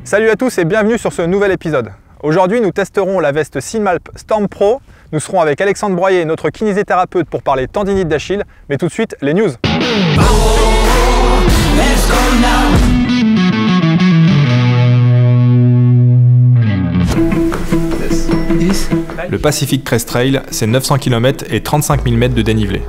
Salut à tous et bienvenue sur ce nouvel épisode. Aujourd'hui, nous testerons la veste Simhalp Storm Pro. Nous serons avec Alexandre Broyer, notre kinésithérapeute, pour parler tendinite d'Achille. Mais tout de suite, les news. Le Pacific Crest Trail, c'est 900 km et 35 000 mètres de dénivelé.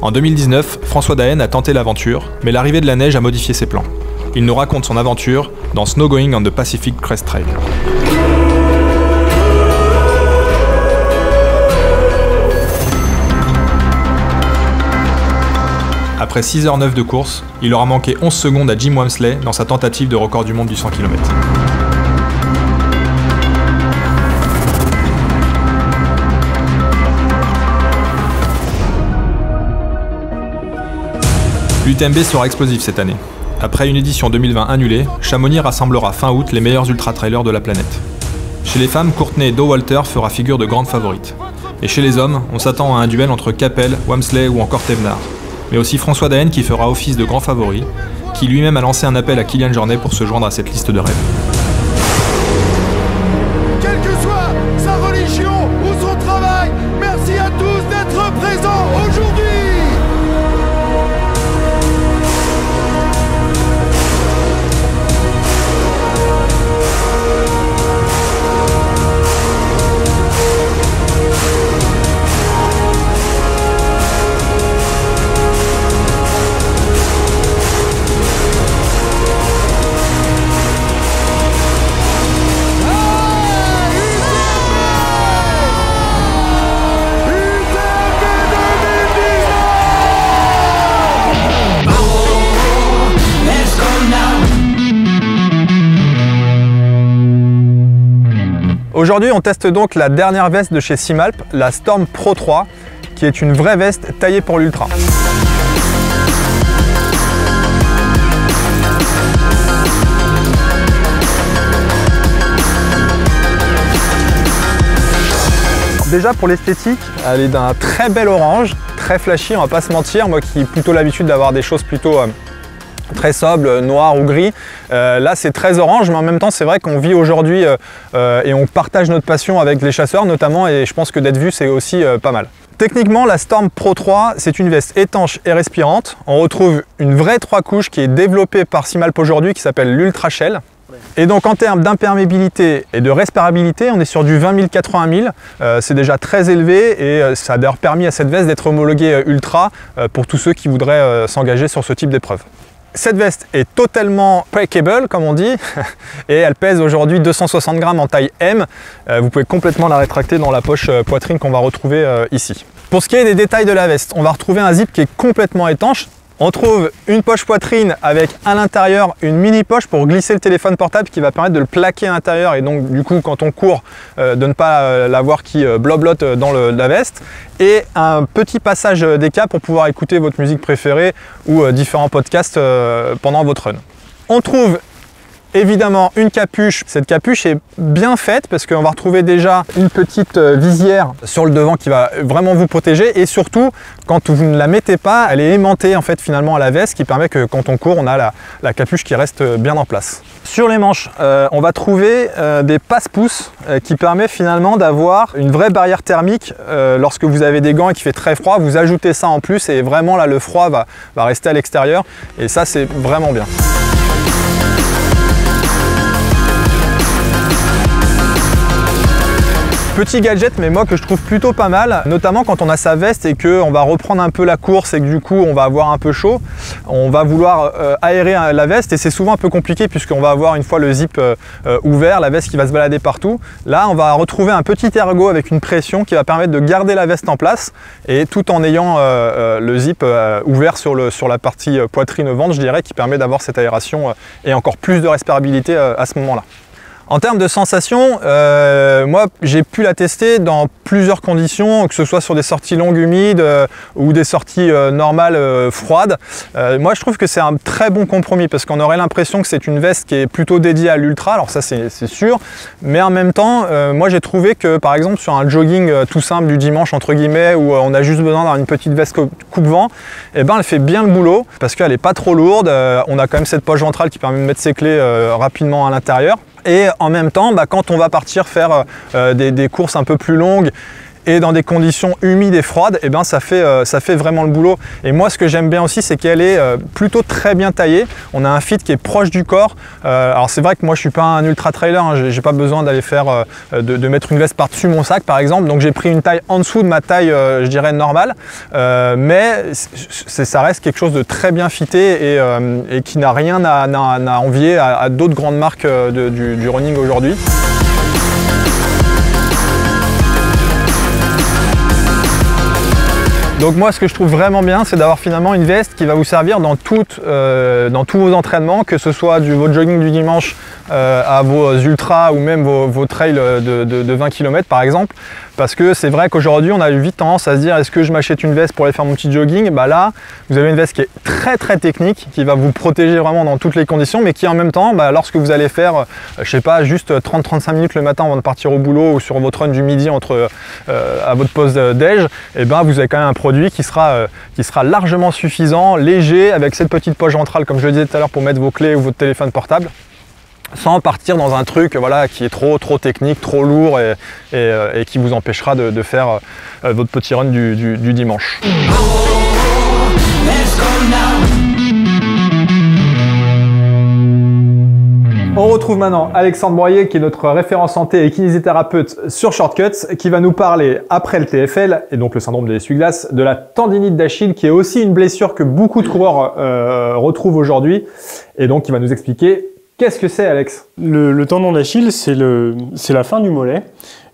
En 2019, François Daen a tenté l'aventure, mais l'arrivée de la neige a modifié ses plans. Il nous raconte son aventure dans Snow Going on the Pacific Crest Trail. Après 6h09 de course, il aura manqué 11 secondes à Jim Walmsley dans sa tentative de record du monde du 100 km. L'UTMB sera explosif cette année. Après une édition 2020 annulée, Chamonix rassemblera fin août les meilleurs ultra-trailers de la planète. Chez les femmes, Courtney Dauwalter fera figure de grande favorite. Et chez les hommes, on s'attend à un duel entre Capel, Walmsley ou encore Thévenard. Mais aussi François Daen qui fera office de grand favori, qui lui-même a lancé un appel à Kylian Jornet pour se joindre à cette liste de rêves. Quelle que soit sa religion ou son travail, merci à tous d'être présents aujourd'hui. Aujourd'hui, on teste donc la dernière veste de chez Simhalp, la Storm Pro 3, qui est une vraie veste taillée pour l'ultra. Déjà pour l'esthétique, elle est d'un très bel orange, très flashy, on va pas se mentir. Moi qui ai plutôt l'habitude d'avoir des choses plutôt très sobre, noir ou gris. Là c'est très orange, mais en même temps c'est vrai qu'on vit aujourd'hui et on partage notre passion avec les chasseurs notamment, et je pense que d'être vu c'est aussi pas mal. Techniquement, la Storm Pro 3, c'est une veste étanche et respirante. On retrouve une vraie 3 couches qui est développée par Simhalp aujourd'hui, qui s'appelle l'Ultra Shell. Et donc en termes d'imperméabilité et de respirabilité, on est sur du 20 000, 80 000. C'est déjà très élevé et ça a d'ailleurs permis à cette veste d'être homologuée ultra pour tous ceux qui voudraient s'engager sur ce type d'épreuve. Cette veste est totalement packable, comme on dit, et elle pèse aujourd'hui 260 grammes en taille M. Vous pouvez complètement la rétracter dans la poche poitrine qu'on va retrouver ici. Pour ce qui est des détails de la veste, on va retrouver un zip qui est complètement étanche. On trouve une poche poitrine avec à l'intérieur une mini poche pour glisser le téléphone portable qui va permettre de le plaquer à l'intérieur, et donc du coup quand on court de ne pas l'avoir qui bloblote dans la veste, et un petit passage d'écart pour pouvoir écouter votre musique préférée ou différents podcasts pendant votre run. On trouve évidemment une capuche. Cette capuche est bien faite parce qu'on va retrouver déjà une petite visière sur le devant qui va vraiment vous protéger, et surtout quand vous ne la mettez pas, elle est aimantée en fait finalement à la veste, qui permet que quand on court on a la capuche qui reste bien en place. Sur les manches, on va trouver des passe-pouces qui permet finalement d'avoir une vraie barrière thermique lorsque vous avez des gants et qu'il fait très froid. Vous ajoutez ça en plus et vraiment là le froid va rester à l'extérieur, et ça c'est vraiment bien. Petit gadget, mais moi que je trouve plutôt pas mal, notamment quand on a sa veste et qu'on va reprendre un peu la course et que du coup on va avoir un peu chaud, on va vouloir aérer la veste, et c'est souvent un peu compliqué puisqu'on va avoir une fois le zip ouvert, la veste qui va se balader partout. Là on va retrouver un petit ergot avec une pression qui va permettre de garder la veste en place, et tout en ayant le zip ouvert sur la partie poitrine-ventre, je dirais, qui permet d'avoir cette aération et encore plus de respirabilité à ce moment-là. En termes de sensations, moi j'ai pu la tester dans plusieurs conditions, que ce soit sur des sorties longues humides ou des sorties normales froides. Moi je trouve que c'est un très bon compromis, parce qu'on aurait l'impression que c'est une veste qui est plutôt dédiée à l'ultra, alors ça c'est sûr, mais en même temps moi j'ai trouvé que par exemple sur un jogging tout simple du dimanche entre guillemets, où on a juste besoin d'avoir une petite veste coupe-vent, et ben elle fait bien le boulot parce qu'elle n'est pas trop lourde, on a quand même cette poche ventrale qui permet de mettre ses clés rapidement à l'intérieur. Et en même temps, quand on va partir faire des courses un peu plus longues, et dans des conditions humides et froides, et ça fait vraiment le boulot. Et moi, ce que j'aime bien aussi, c'est qu'elle est plutôt très bien taillée. On a un fit qui est proche du corps. Alors c'est vrai que moi, je suis pas un ultra trailer, hein. J'ai pas besoin d'aller faire de mettre une veste par-dessus mon sac, par exemple. Donc j'ai pris une taille en dessous de ma taille, je dirais normale. Mais ça reste quelque chose de très bien fité et qui n'a rien à envier à d'autres grandes marques du running aujourd'hui. Donc moi, ce que je trouve vraiment bien, c'est d'avoir finalement une veste qui va vous servir dans tous vos entraînements, que ce soit votre jogging du dimanche à vos ultras ou même vos trails de 20 km par exemple. Parce que c'est vrai qu'aujourd'hui, on a eu vite tendance à se dire, est-ce que je m'achète une veste pour aller faire mon petit jogging? Là, vous avez une veste qui est très technique, qui va vous protéger vraiment dans toutes les conditions, mais qui en même temps, lorsque vous allez faire, je sais pas, juste 30-35 minutes le matin avant de partir au boulot ou sur votre run du midi à votre pause déj, vous avez quand même un produit qui sera largement suffisant, léger, avec cette petite poche ventrale, comme je le disais tout à l'heure, pour mettre vos clés ou votre téléphone portable, sans partir dans un truc qui est trop technique, trop lourd et qui vous empêchera de faire votre petit run du dimanche. On retrouve maintenant Alexandre Broyer, qui est notre référent santé et kinésithérapeute sur Short-Cuts, qui va nous parler, après le TFL, et donc le syndrome de l'essuie-glace, de la tendinite d'Achille, qui est aussi une blessure que beaucoup de coureurs retrouvent aujourd'hui, et donc qui va nous expliquer qu'est-ce que c'est, Alex. Le tendon d'Achille, c'est la fin du mollet.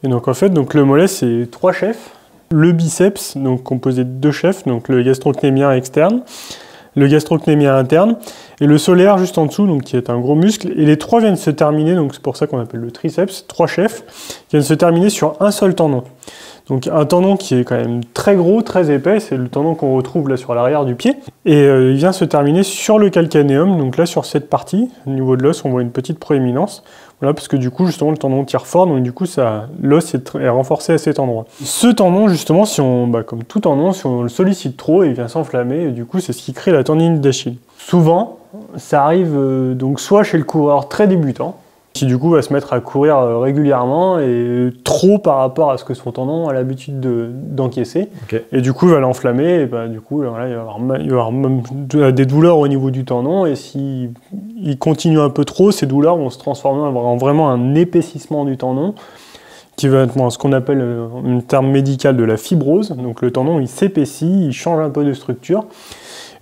Et donc en fait, le mollet, c'est 3 chefs. Le biceps, donc composé de 2 chefs, donc le gastrocnémien externe, le gastrocnémien interne, et le solaire juste en dessous, donc qui est un gros muscle. Et les 3 viennent se terminer, donc c'est pour ça qu'on appelle le triceps, 3 chefs, qui viennent se terminer sur un seul tendon. Donc un tendon qui est quand même très gros, très épais, c'est le tendon qu'on retrouve là sur l'arrière du pied. Et il vient se terminer sur le calcanéum, donc là sur cette partie, au niveau de l'os, on voit une petite proéminence. Voilà, parce que du coup, justement, le tendon tire fort, donc du coup, l'os est renforcé à cet endroit. Ce tendon, justement, comme tout tendon, si on le sollicite trop, il vient s'enflammer, et du coup, c'est ce qui crée la tendinite d'Achille. Souvent, ça arrive donc soit chez le coureur très débutant, qui du coup va se mettre à courir régulièrement et trop par rapport à ce que son tendon a l'habitude d'encaisser. Okay. Et du coup, il va l'enflammer, et du coup, là, il va y avoir même des douleurs au niveau du tendon, et s'il continue un peu trop, ces douleurs vont se transformer en vraiment un épaississement du tendon, qui va être ce qu'on appelle un terme médical de la fibrose. Donc le tendon, il s'épaissit, il change un peu de structure.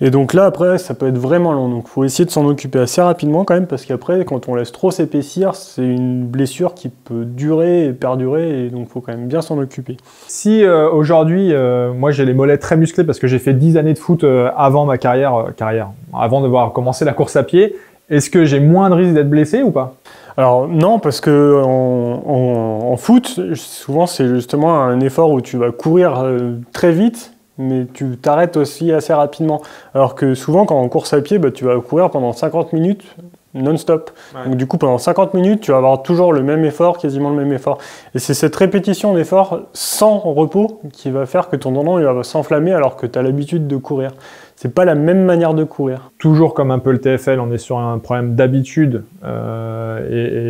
Et donc là, après, ça peut être vraiment long. Donc il faut essayer de s'en occuper assez rapidement quand même, parce qu'après, quand on laisse trop s'épaissir, c'est une blessure qui peut durer et perdurer, et donc il faut quand même bien s'en occuper. Si aujourd'hui, moi j'ai les mollets très musclés parce que j'ai fait 10 années de foot avant ma carrière, avant d'avoir commencé la course à pied, est-ce que j'ai moins de risque d'être blessé ou pas? Alors non, parce que en foot, souvent c'est justement un effort où tu vas courir très vite, mais tu t'arrêtes aussi assez rapidement. Alors que souvent, quand en course à pied, tu vas courir pendant 50 minutes non-stop. Ouais. Donc du coup, pendant 50 minutes, tu vas avoir toujours le même effort, quasiment le même effort. Et c'est cette répétition d'efforts sans repos qui va faire que ton tendon il va s'enflammer alors que tu as l'habitude de courir. C'est pas la même manière de courir. Toujours comme un peu le TFL, on est sur un problème d'habitude et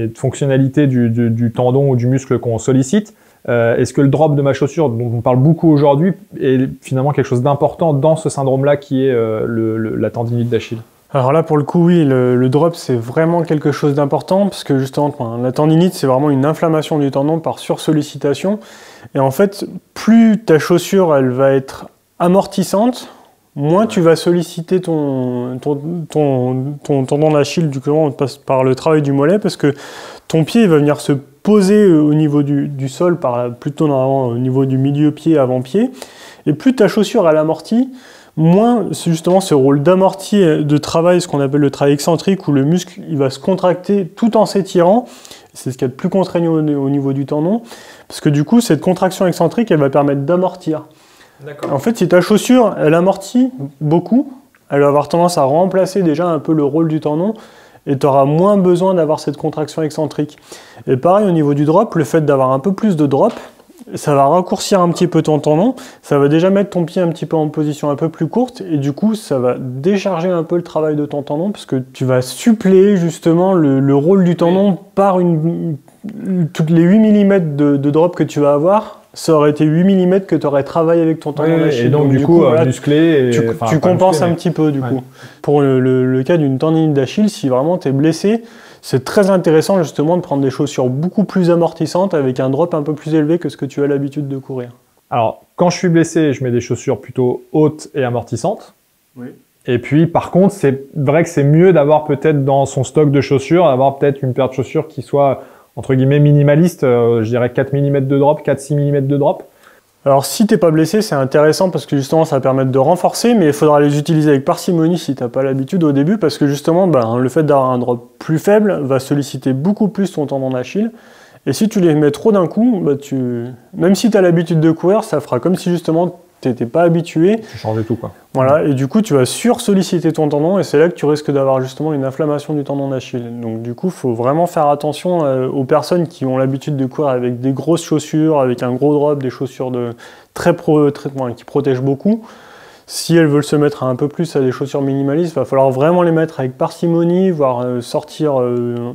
de fonctionnalité du tendon ou du muscle qu'on sollicite. Est-ce que le drop de ma chaussure, dont on parle beaucoup aujourd'hui, est finalement quelque chose d'important dans ce syndrome-là qui est la tendinite d'Achille? Alors là, pour le coup, oui, le drop, c'est vraiment quelque chose d'important, parce que justement, la tendinite, c'est vraiment une inflammation du tendon par sursollicitation. Et en fait, plus ta chaussure, elle va être amortissante, moins tu vas solliciter ton tendon d'Achille, du coup, on passe par le travail du mollet, parce que ton pied, il va venir se poser au niveau du sol, plutôt normalement au niveau du milieu pied, avant-pied. Et plus ta chaussure, elle amortit, moins justement ce rôle d'amorti de travail, ce qu'on appelle le travail excentrique, où le muscle il va se contracter tout en s'étirant. C'est ce qu'il y a de plus contraignant au niveau du tendon, parce que du coup, cette contraction excentrique, elle va permettre d'amortir. En fait, si ta chaussure, elle amortit beaucoup, elle va avoir tendance à remplacer déjà un peu le rôle du tendon, et tu auras moins besoin d'avoir cette contraction excentrique. Et pareil, au niveau du drop, le fait d'avoir un peu plus de drop, ça va raccourcir un petit peu ton tendon, ça va déjà mettre ton pied un petit peu en position un peu plus courte et du coup ça va décharger un peu le travail de ton tendon parce que tu vas suppléer justement le rôle du tendon par toutes les 8 mm de drop que tu vas avoir. Ça aurait été 8 mm que tu aurais travaillé avec ton tendon d'Achille. Et donc du coup voilà, musclé. Tu compenses un petit peu du coup. Pour le cas d'une tendinite d'Achille, si vraiment tu es blessé, c'est très intéressant justement de prendre des chaussures beaucoup plus amortissantes avec un drop un peu plus élevé que ce que tu as l'habitude de courir. Alors quand je suis blessé, je mets des chaussures plutôt hautes et amortissantes. Oui. Et puis par contre, c'est vrai que c'est mieux d'avoir peut-être dans son stock de chaussures, d'avoir peut-être une paire de chaussures qui soit entre guillemets minimaliste, je dirais 4 mm de drop, 4-6 mm de drop. Alors si t'es pas blessé, c'est intéressant parce que justement ça va permettre de renforcer, mais il faudra les utiliser avec parcimonie si t'as pas l'habitude au début, parce que justement le fait d'avoir un drop plus faible va solliciter beaucoup plus ton tendon d'Achille. Et si tu les mets trop d'un coup, même si tu as l'habitude de courir, ça fera comme si justement tu n'étais pas habitué. Tu changeais tout quoi. Voilà, et du coup tu vas sursolliciter ton tendon et c'est là que tu risques d'avoir justement une inflammation du tendon d'Achille. Donc du coup il faut vraiment faire attention aux personnes qui ont l'habitude de courir avec des grosses chaussures, avec un gros drop, des chaussures qui protègent beaucoup. Si elles veulent se mettre un peu plus à des chaussures minimalistes, il va falloir vraiment les mettre avec parcimonie, voire sortir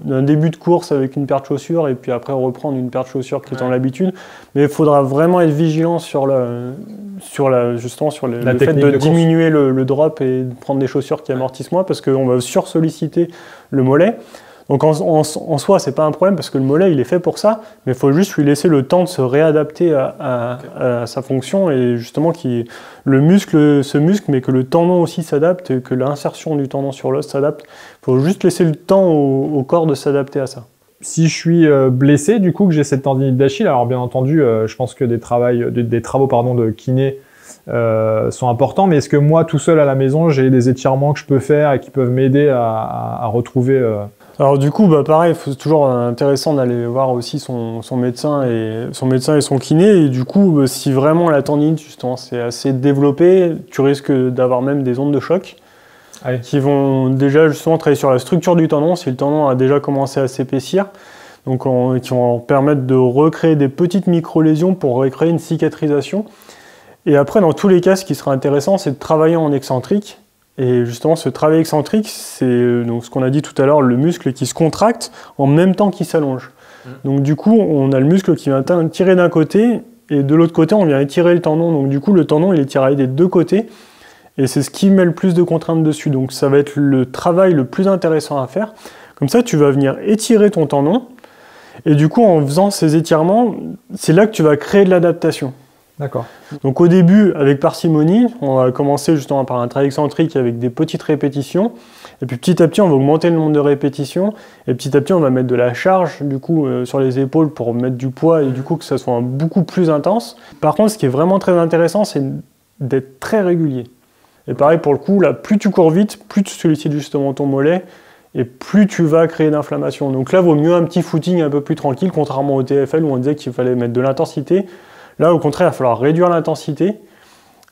d'un début de course avec une paire de chaussures et puis après reprendre une paire de chaussures qui est en l'habitude. Mais il faudra vraiment être vigilant sur le fait de diminuer le drop et de prendre des chaussures qui amortissent moins parce qu'on va sursolliciter le mollet. Donc en soi, c'est pas un problème parce que le mollet, il est fait pour ça, mais il faut juste lui laisser le temps de se réadapter à sa fonction et justement le muscle se muscle, mais que le tendon aussi s'adapte et que l'insertion du tendon sur l'os s'adapte. Il faut juste laisser le temps au corps de s'adapter à ça. Si je suis blessé, du coup, que j'ai cette tendinite d'Achille, alors bien entendu, je pense que des travaux de kiné sont importants, mais est-ce que moi, tout seul à la maison, j'ai des étirements que je peux faire et qui peuvent m'aider à retrouver... Alors du coup, pareil, c'est toujours intéressant d'aller voir aussi son médecin et son kiné. Et du coup, si vraiment la tendinite, justement, c'est assez développé, tu risques d'avoir même des ondes de choc qui vont déjà justement travailler sur la structure du tendon, si le tendon a déjà commencé à s'épaissir. Donc qui vont permettre de recréer des petites micro-lésions pour recréer une cicatrisation. Et après, dans tous les cas, ce qui sera intéressant, c'est de travailler en excentrique. Et justement, ce travail excentrique, c'est donc ce qu'on a dit tout à l'heure, le muscle qui se contracte en même temps qu'il s'allonge. Donc du coup, on a le muscle qui vient tirer d'un côté, et de l'autre côté, on vient étirer le tendon. Donc du coup, le tendon, il est tiré des deux côtés, et c'est ce qui met le plus de contraintes dessus. Donc ça va être le travail le plus intéressant à faire. Comme ça, tu vas venir étirer ton tendon, et du coup, en faisant ces étirements, c'est là que tu vas créer de l'adaptation. D'accord. Donc au début, avec parcimonie, on va commencer justement par un travail excentrique avec des petites répétitions. Et puis petit à petit, on va augmenter le nombre de répétitions. Et petit à petit, on va mettre de la charge du coup sur les épaules pour mettre du poids et du coup que ça soit beaucoup plus intense. Par contre, ce qui est vraiment très intéressant, c'est d'être très régulier. Et pareil pour le coup, là, plus tu cours vite, plus tu sollicites justement ton mollet et plus tu vas créer d'inflammation. Donc là, il vaut mieux un petit footing un peu plus tranquille, contrairement au TFL où on disait qu'il fallait mettre de l'intensité. Là, au contraire, il va falloir réduire l'intensité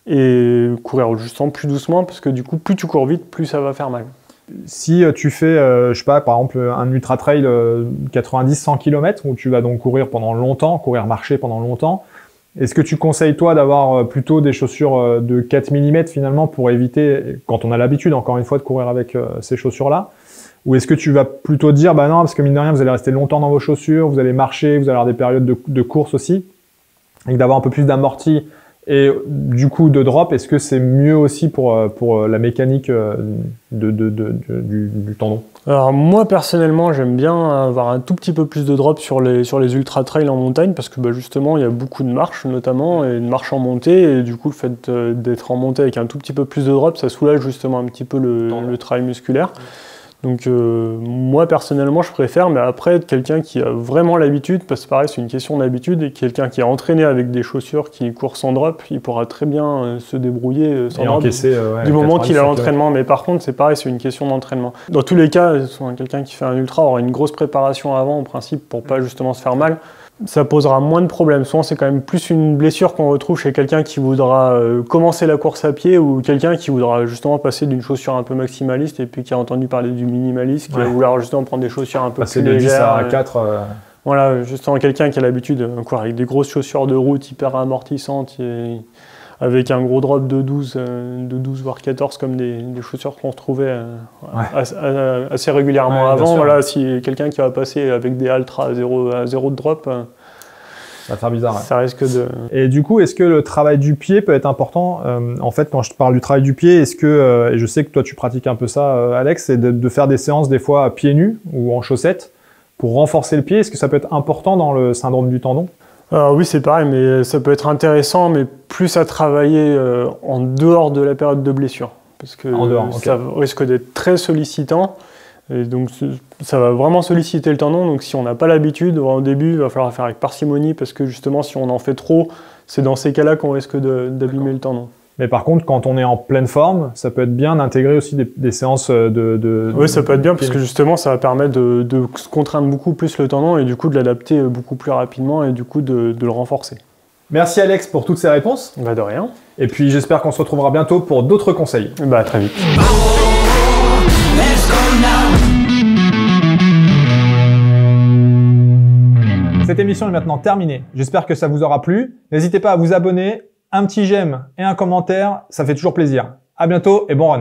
et courir justement plus doucement parce que du coup, plus tu cours vite, plus ça va faire mal. Si tu fais, je sais pas, par exemple, un ultra trail 90-100 km où tu vas donc courir pendant longtemps, marcher pendant longtemps, est-ce que tu conseilles toi d'avoir plutôt des chaussures de 4 mm finalement pour éviter, quand on a l'habitude encore une fois de courir avec ces chaussures-là, ou est-ce que tu vas plutôt dire, bah non, parce que mine de rien, vous allez rester longtemps dans vos chaussures, vous allez marcher, vous allez avoir des périodes de course aussi, et d'avoir un peu plus d'amorti et du coup de drop, est-ce que c'est mieux aussi pour la mécanique du tendon? Alors moi personnellement j'aime bien avoir un tout petit peu plus de drop sur les ultra trails en montagne parce que justement il y a beaucoup de marches notamment et de marches en montée et du coup le fait d'être en montée avec un tout petit peu plus de drop ça soulage justement un petit peu le travail musculaire. Donc moi personnellement je préfère, mais après quelqu'un qui a vraiment l'habitude, parce que pareil c'est une question d'habitude, et quelqu'un qui est entraîné avec des chaussures qui courent sans drop, il pourra très bien se débrouiller sans drop du moment qu'il a l'entraînement. Mais par contre c'est pareil, c'est une question d'entraînement. Dans tous les cas, quelqu'un qui fait un ultra aura une grosse préparation avant en principe pour pas justement se faire mal. Ça posera moins de problèmes. Souvent, c'est quand même plus une blessure qu'on retrouve chez quelqu'un qui voudra commencer la course à pied ou quelqu'un qui voudra justement passer d'une chaussure un peu maximaliste et puis qui a entendu parler du minimaliste, qui va vouloir justement prendre des chaussures un peu passer plus légères. Passer de 10 à 4. Voilà, justement quelqu'un qui a l'habitude de courir avec des grosses chaussures de route hyper amortissantes, avec un gros drop de 12 voire 14 comme des chaussures qu'on retrouvait assez régulièrement avant. Voilà, si quelqu'un qui va passer avec des Altra à zéro de drop, ça va faire bizarre. Ça risque de... Et du coup, est-ce que le travail du pied peut être important? En fait, quand je te parle du travail du pied, est-ce que, et je sais que toi tu pratiques un peu ça, Alex, c'est de faire des séances des fois à pieds nus ou en chaussettes pour renforcer le pied. Est-ce que ça peut être important dans le syndrome du tendon? Alors oui, c'est pareil, mais ça peut être intéressant, mais plus à travailler en dehors de la période de blessure. Parce que ça risque d'être très sollicitant. Et donc ça va vraiment solliciter le tendon. Donc si on n'a pas l'habitude, au début, il va falloir faire avec parcimonie, parce que justement, si on en fait trop, c'est dans ces cas-là qu'on risque d'abîmer le tendon. Mais par contre, quand on est en pleine forme, ça peut être bien d'intégrer aussi des séances Oui, ça peut être bien, parce que justement, ça va permettre de contraindre beaucoup plus le tendon et du coup de l'adapter beaucoup plus rapidement et du coup de le renforcer. Merci Alex pour toutes ces réponses. Bah de rien. Et puis j'espère qu'on se retrouvera bientôt pour d'autres conseils. Bah à très vite. Cette émission est maintenant terminée. J'espère que ça vous aura plu. N'hésitez pas à vous abonner. Un petit j'aime et un commentaire, ça fait toujours plaisir. À bientôt et bon run.